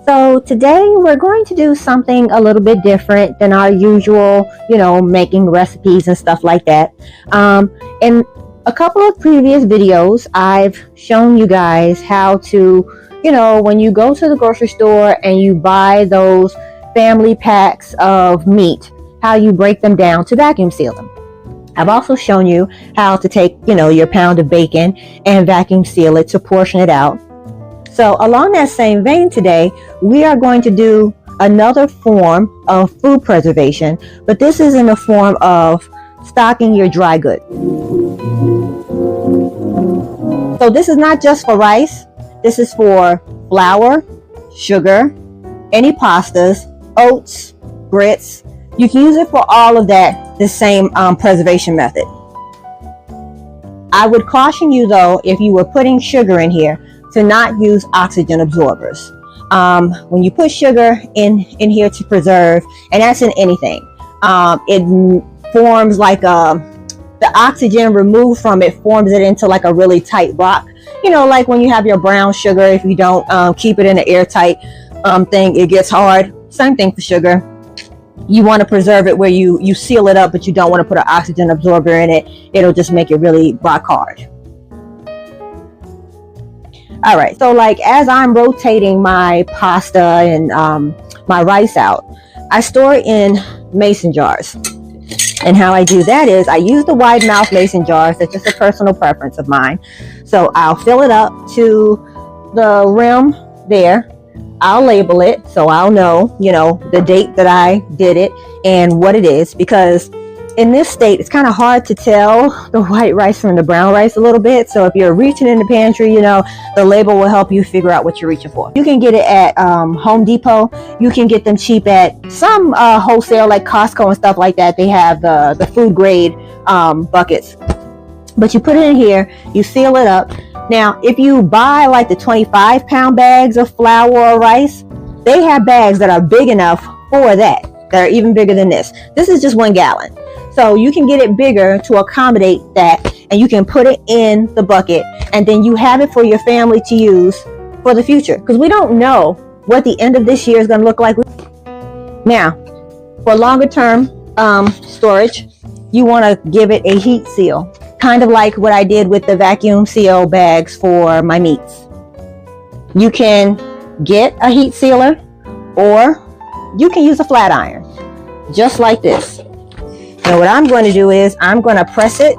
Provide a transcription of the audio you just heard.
So today we're going to do something a little bit different than our usual, making recipes and stuff like that. In a couple of previous videos, I've shown you guys how to, when you go to the grocery store and you buy those family packs of meat, how you break them down to vacuum seal them. I've also shown you how to take, your pound of bacon and vacuum seal it to portion it out. So along that same vein today, we are going to do another form of food preservation, but this is in the form of stocking your dry goods. So this is not just for rice. This is for flour, sugar, any pastas, oats, grits. You can use it for all of that, the same preservation method. I would caution you though, if you were putting sugar in here, to not use oxygen absorbers. When you put sugar in here to preserve, and that's in anything, it forms like the oxygen removed from it forms it into like a really tight rock. Like when you have your brown sugar, if you don't keep it in an airtight thing, it gets hard. Same thing for sugar. You want to preserve it where you seal it up, but you don't want to put an oxygen absorber in it. It'll just make it really rock hard. All right, so like as I'm rotating my pasta and my rice out, I store in mason jars. And how I do that is I use the wide mouth mason jars. That's just a personal preference of mine. So I'll fill it up to the rim there. I'll label it so I'll know, the date that I did it and what it is, because in this state, it's kind of hard to tell the white rice from the brown rice a little bit. So if you're reaching in the pantry, the label will help you figure out what you're reaching for. You can get it at Home Depot. You can get them cheap at some wholesale like Costco and stuff like that. They have the food grade buckets. But you put it in here, you seal it up. Now, if you buy like the 25-pound bags of flour or rice, they have bags that are big enough for that are even bigger than this. This is just 1 gallon. So you can get it bigger to accommodate that, and you can put it in the bucket, and then you have it for your family to use for the future, because we don't know what the end of this year is going to look like. Now, for longer term storage, you want to give it a heat seal, kind of like what I did with the vacuum seal bags for my meats. You can get a heat sealer, or you can use a flat iron, just like this. And what I'm going to do is I'm going to press it